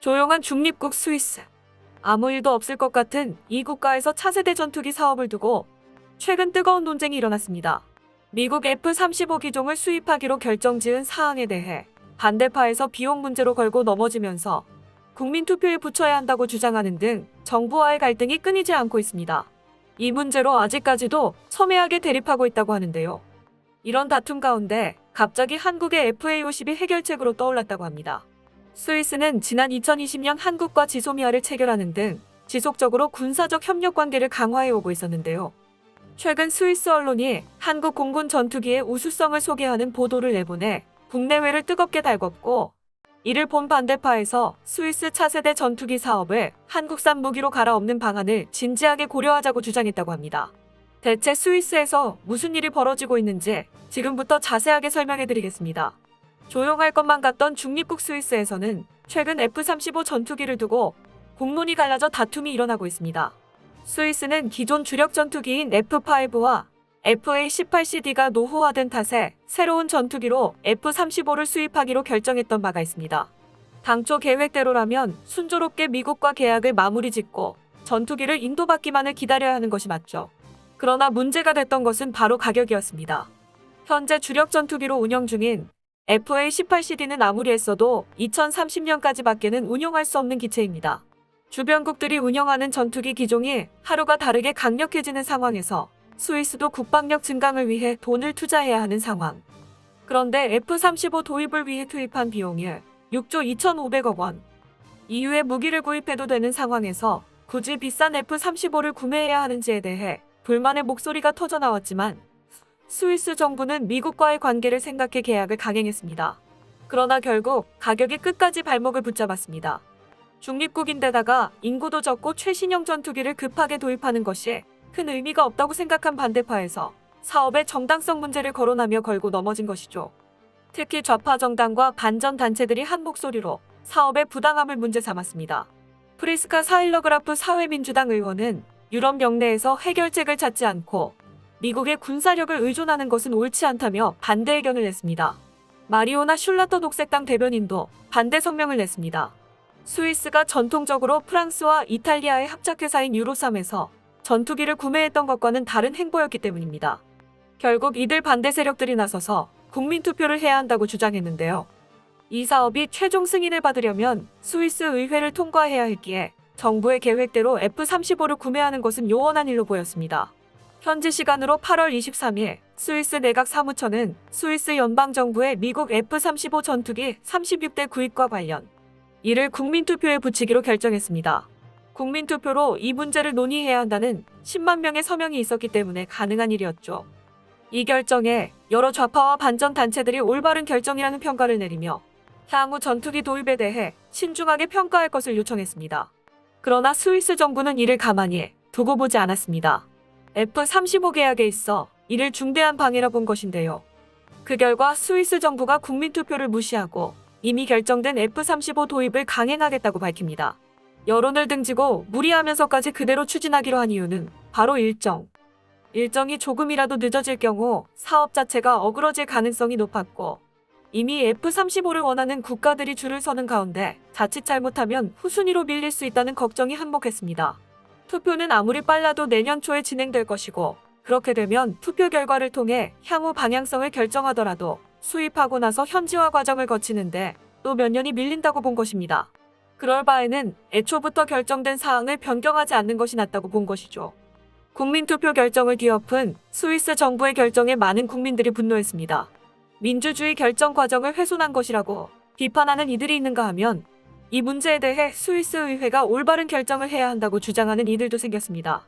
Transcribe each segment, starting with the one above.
조용한 중립국 스위스. 아무 일도 없을 것 같은 이 국가에서 차세대 전투기 사업을 두고 최근 뜨거운 논쟁이 일어났습니다. 미국 F-35 기종을 수입하기로 결정지은 사항에 대해 반대파에서 비용 문제로 걸고 넘어지면서 국민투표에 붙여야 한다고 주장하는 등 정부와의 갈등이 끊이지 않고 있습니다. 이 문제로 아직까지도 첨예하게 대립하고 있다고 하는데요. 이런 다툼 가운데 갑자기 한국의 FA-50이 해결책으로 떠올랐다고 합니다. 스위스는 지난 2020년 한국과 지소미아를 체결하는 등 지속적으로 군사적 협력 관계를 강화해 오고 있었는데요. 최근 스위스 언론이 한국 공군 전투기의 우수성을 소개하는 보도를 내보내 국내외를 뜨겁게 달궜고, 이를 본 반대파에서 스위스 차세대 전투기 사업을 한국산 무기로 갈아엎는 방안을 진지하게 고려하자고 주장했다고 합니다. 대체 스위스에서 무슨 일이 벌어지고 있는지 지금부터 자세하게 설명해드리겠습니다. 조용할 것만 같던 중립국 스위스에서는 최근 F-35 전투기를 두고 공론이 갈라져 다툼이 일어나고 있습니다. 스위스는 기존 주력 전투기인 F-5와 FA-18CD가 노후화된 탓에 새로운 전투기로 F-35를 수입하기로 결정했던 바가 있습니다. 당초 계획대로라면 순조롭게 미국과 계약을 마무리 짓고 전투기를 인도받기만을 기다려야 하는 것이 맞죠. 그러나 문제가 됐던 것은 바로 가격이었습니다. 현재 주력 전투기로 운영 중인 FA-18CD는 아무리 했어도 2030년까지밖에는 운용할 수 없는 기체입니다. 주변국들이 운영하는 전투기 기종이 하루가 다르게 강력해지는 상황에서 스위스도 국방력 증강을 위해 돈을 투자해야 하는 상황. 그런데 F-35 도입을 위해 투입한 비용이 6조 2,500억 원. 이후에 무기를 구입해도 되는 상황에서 굳이 비싼 F-35를 구매해야 하는지에 대해 불만의 목소리가 터져나왔지만, 스위스 정부는 미국과의 관계를 생각해 계약을 강행했습니다. 그러나 결국 가격이 끝까지 발목을 붙잡았습니다. 중립국인데다가 인구도 적고 최신형 전투기를 급하게 도입하는 것이 큰 의미가 없다고 생각한 반대파에서 사업의 정당성 문제를 거론하며 걸고 넘어진 것이죠. 특히 좌파 정당과 반전 단체들이 한 목소리로 사업의 부당함을 문제 삼았습니다. 프리스카 사일러그라프 사회민주당 의원은 유럽 영내에서 해결책을 찾지 않고 미국의 군사력을 의존하는 것은 옳지 않다며 반대 의견을 냈습니다. 마리오나 슐라터 녹색당 대변인도 반대 성명을 냈습니다. 스위스가 전통적으로 프랑스와 이탈리아의 합작회사인 유로삼에서 전투기를 구매했던 것과는 다른 행보였기 때문입니다. 결국 이들 반대 세력들이 나서서 국민투표를 해야 한다고 주장했는데요. 이 사업이 최종 승인을 받으려면 스위스 의회를 통과해야 했기에 정부의 계획대로 F-35를 구매하는 것은 요원한 일로 보였습니다. 현지 시간으로 8월 23일 스위스 내각 사무처는 스위스 연방정부의 미국 F-35 전투기 36대 구입과 관련 이를 국민투표에 붙이기로 결정했습니다. 국민투표로 이 문제를 논의해야 한다는 10만 명의 서명이 있었기 때문에 가능한 일이었죠. 이 결정에 여러 좌파와 반전 단체들이 올바른 결정이라는 평가를 내리며 향후 전투기 도입에 대해 신중하게 평가할 것을 요청했습니다. 그러나 스위스 정부는 이를 가만히 두고 보지 않았습니다. F-35 계약에 있어 이를 중대한 방해라 본 것인데요. 그 결과 스위스 정부가 국민투표를 무시하고 이미 결정된 F-35 도입을 강행하겠다고 밝힙니다. 여론을 등지고 무리하면서까지 그대로 추진하기로 한 이유는 바로 일정이 조금이라도 늦어질 경우 사업 자체가 어그러질 가능성이 높았고, 이미 F-35를 원하는 국가들이 줄을 서는 가운데 자칫 잘못하면 후순위로 밀릴 수 있다는 걱정이 한몫했습니다. 투표는 아무리 빨라도 내년 초에 진행될 것이고, 그렇게 되면 투표 결과를 통해 향후 방향성을 결정하더라도 수입하고 나서 현지화 과정을 거치는데 또 몇 년이 밀린다고 본 것입니다. 그럴 바에는 애초부터 결정된 사항을 변경하지 않는 것이 낫다고 본 것이죠. 국민투표 결정을 뒤엎은 스위스 정부의 결정에 많은 국민들이 분노했습니다. 민주주의 결정 과정을 훼손한 것이라고 비판하는 이들이 있는가 하면, 이 문제에 대해 스위스 의회가 올바른 결정을 해야 한다고 주장하는 이들도 생겼습니다.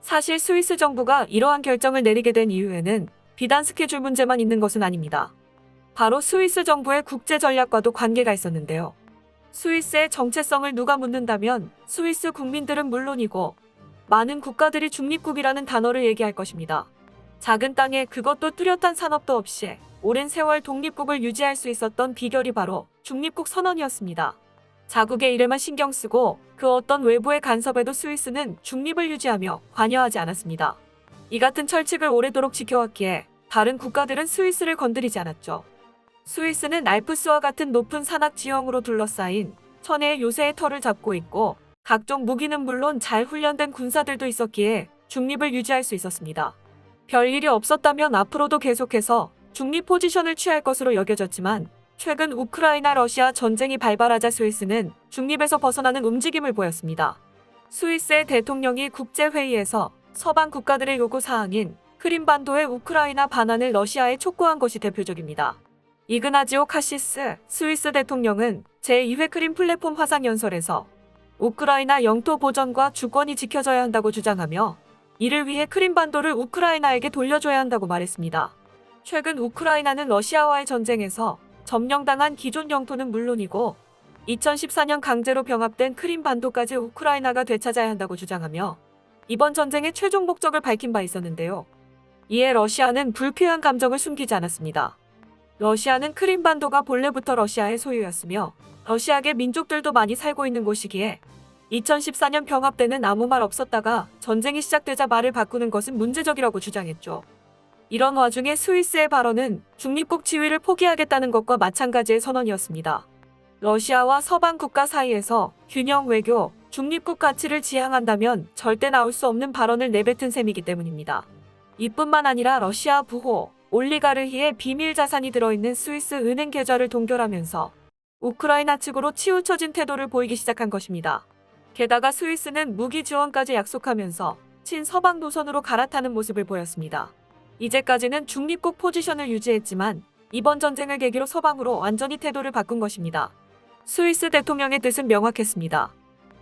사실 스위스 정부가 이러한 결정을 내리게 된 이유에는 비단 스케줄 문제만 있는 것은 아닙니다. 바로 스위스 정부의 국제 전략과도 관계가 있었는데요. 스위스의 정체성을 누가 묻는다면 스위스 국민들은 물론이고 많은 국가들이 중립국이라는 단어를 얘기할 것입니다. 작은 땅에 그것도 뚜렷한 산업도 없이 오랜 세월 독립국을 유지할 수 있었던 비결이 바로 중립국 선언이었습니다. 자국의 일에만 신경 쓰고 그 어떤 외부의 간섭에도 스위스는 중립을 유지하며 관여하지 않았습니다. 이 같은 철칙을 오래도록 지켜왔기에 다른 국가들은 스위스를 건드리지 않았죠. 스위스는 알프스와 같은 높은 산악 지형으로 둘러싸인 천혜의 요새의 털을 잡고 있고 각종 무기는 물론 잘 훈련된 군사들도 있었기에 중립을 유지할 수 있었습니다. 별일이 없었다면 앞으로도 계속해서 중립 포지션을 취할 것으로 여겨졌지만 최근 우크라이나 러시아 전쟁이 발발하자 스위스는 중립에서 벗어나는 움직임을 보였습니다. 스위스의 대통령이 국제회의에서 서방 국가들의 요구 사항인 크림반도의 우크라이나 반환을 러시아에 촉구한 것이 대표적입니다. 이그나지오 카시스 스위스 대통령은 제2회 크림 플랫폼 화상연설에서 우크라이나 영토 보전과 주권이 지켜져야 한다고 주장하며 이를 위해 크림반도를 우크라이나에게 돌려줘야 한다고 말했습니다. 최근 우크라이나는 러시아와의 전쟁에서 점령당한 기존 영토는 물론이고 2014년 강제로 병합된 크림반도까지 우크라이나가 되찾아야 한다고 주장하며 이번 전쟁의 최종 목적을 밝힌 바 있었는데요. 이에 러시아는 불쾌한 감정을 숨기지 않았습니다. 러시아는 크림반도가 본래부터 러시아의 소유였으며 러시아계 민족들도 많이 살고 있는 곳이기에 2014년 병합 때는 아무 말 없었다가 전쟁이 시작되자 말을 바꾸는 것은 문제적이라고 주장했죠. 이런 와중에 스위스의 발언은 중립국 지위를 포기하겠다는 것과 마찬가지의 선언이었습니다. 러시아와 서방 국가 사이에서 균형 외교, 중립국 가치를 지향한다면 절대 나올 수 없는 발언을 내뱉은 셈이기 때문입니다. 이뿐만 아니라 러시아 부호, 올리가르히의 비밀 자산이 들어있는 스위스 은행 계좌를 동결하면서 우크라이나 측으로 치우쳐진 태도를 보이기 시작한 것입니다. 게다가 스위스는 무기 지원까지 약속하면서 친서방 노선으로 갈아타는 모습을 보였습니다. 이제까지는 중립국 포지션을 유지했지만 이번 전쟁을 계기로 서방으로 완전히 태도를 바꾼 것입니다. 스위스 대통령의 뜻은 명확했습니다.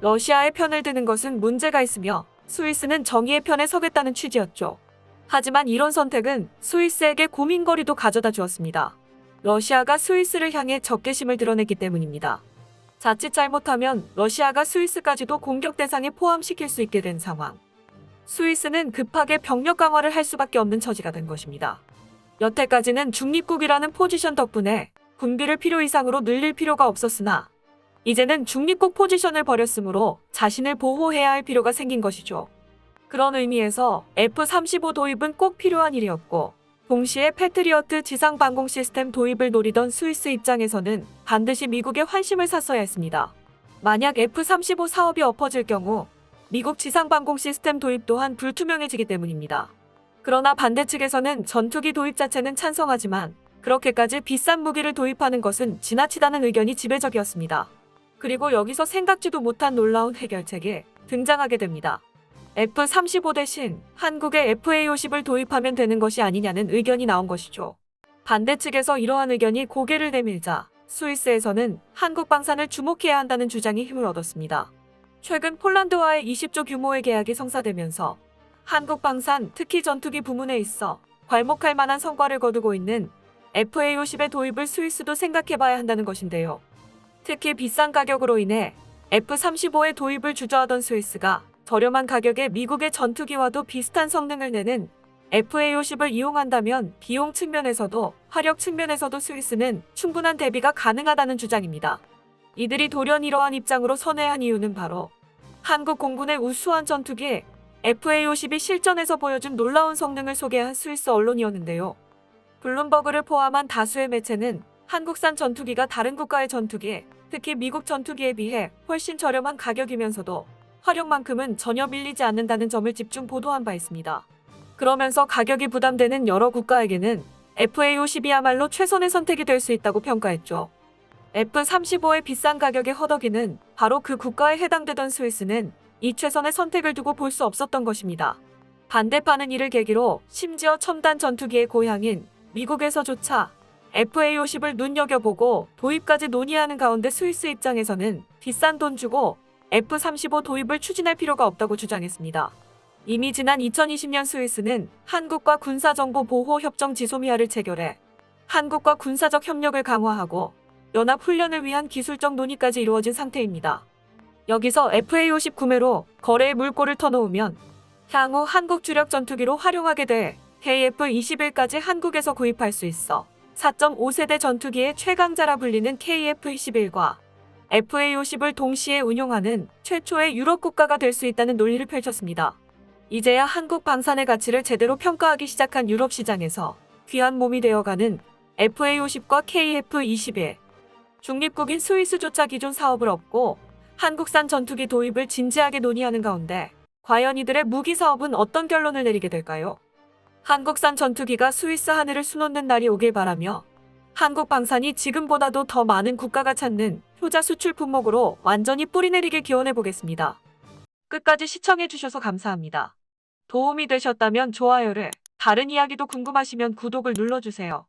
러시아의 편을 드는 것은 문제가 있으며 스위스는 정의의 편에 서겠다는 취지였죠. 하지만 이런 선택은 스위스에게 고민거리도 가져다 주었습니다. 러시아가 스위스를 향해 적개심을 드러냈기 때문입니다. 자칫 잘못하면 러시아가 스위스까지도 공격 대상에 포함시킬 수 있게 된 상황. 스위스는 급하게 병력 강화를 할 수밖에 없는 처지가 된 것입니다. 여태까지는 중립국이라는 포지션 덕분에 군비를 필요 이상으로 늘릴 필요가 없었으나 이제는 중립국 포지션을 버렸으므로 자신을 보호해야 할 필요가 생긴 것이죠. 그런 의미에서 F-35 도입은 꼭 필요한 일이었고 동시에 패트리어트 지상 방공 시스템 도입을 노리던 스위스 입장에서는 반드시 미국의 환심을 샀어야 했습니다. 만약 F-35 사업이 엎어질 경우 미국 지상방공 시스템 도입 또한 불투명해지기 때문입니다. 그러나 반대 측에서는 전투기 도입 자체는 찬성하지만 그렇게까지 비싼 무기를 도입하는 것은 지나치다는 의견이 지배적이었습니다. 그리고 여기서 생각지도 못한 놀라운 해결책이 등장하게 됩니다. F-35 대신 한국의 FA-50을 도입하면 되는 것이 아니냐는 의견이 나온 것이죠. 반대 측에서 이러한 의견이 고개를 내밀자 스위스에서는 한국 방산을 주목해야 한다는 주장이 힘을 얻었습니다. 최근 폴란드와의 20조 규모의 계약이 성사되면서 한국 방산, 특히 전투기 부문에 있어 괄목할 만한 성과를 거두고 있는 FA-50의 도입을 스위스도 생각해봐야 한다는 것인데요. 특히 비싼 가격으로 인해 F-35의 도입을 주저하던 스위스가 저렴한 가격에 미국의 전투기와도 비슷한 성능을 내는 FA-50을 이용한다면 비용 측면에서도 화력 측면에서도 스위스는 충분한 대비가 가능하다는 주장입니다. 이들이 돌연 이러한 입장으로 선회한 이유는 바로 한국 공군의 우수한 전투기 FA-50이 실전에서 보여준 놀라운 성능을 소개한 스위스 언론이었는데요. 블룸버그를 포함한 다수의 매체는 한국산 전투기가 다른 국가의 전투기, 특히 미국 전투기에 비해 훨씬 저렴한 가격이면서도 화력만큼은 전혀 밀리지 않는다는 점을 집중 보도한 바 있습니다. 그러면서 가격이 부담되는 여러 국가에게는 FA-50이야말로 최선의 선택이 될 수 있다고 평가했죠. F-35의 비싼 가격의 허덕이는 바로 그 국가에 해당되던 스위스는 이 최선의 선택을 두고 볼 수 없었던 것입니다. 반대파는 이를 계기로 심지어 첨단 전투기의 고향인 미국에서조차 FA-50을 눈여겨보고 도입까지 논의하는 가운데 스위스 입장에서는 비싼 돈 주고 F-35 도입을 추진할 필요가 없다고 주장했습니다. 이미 지난 2020년 스위스는 한국과 군사정보보호협정 지소미아를 체결해 한국과 군사적 협력을 강화하고 연합훈련을 위한 기술적 논의까지 이루어진 상태입니다. 여기서 FA-50 구매로 거래의 물꼬를 터놓으면 향후 한국 주력 전투기로 활용하게 돼 KF-21까지 한국에서 구입할 수 있어 4.5세대 전투기의 최강자라 불리는 KF-21과 FA-50을 동시에 운용하는 최초의 유럽 국가가 될 수 있다는 논리를 펼쳤습니다. 이제야 한국 방산의 가치를 제대로 평가하기 시작한 유럽 시장에서 귀한 몸이 되어가는 FA-50과 KF-21. 중립국인 스위스조차 기존 사업을 업고 한국산 전투기 도입을 진지하게 논의하는 가운데 과연 이들의 무기 사업은 어떤 결론을 내리게 될까요? 한국산 전투기가 스위스 하늘을 수놓는 날이 오길 바라며 한국 방산이 지금보다도 더 많은 국가가 찾는 효자 수출 품목으로 완전히 뿌리내리길 기원해 보겠습니다. 끝까지 시청해주셔서 감사합니다. 도움이 되셨다면 좋아요를, 다른 이야기도 궁금하시면 구독을 눌러주세요.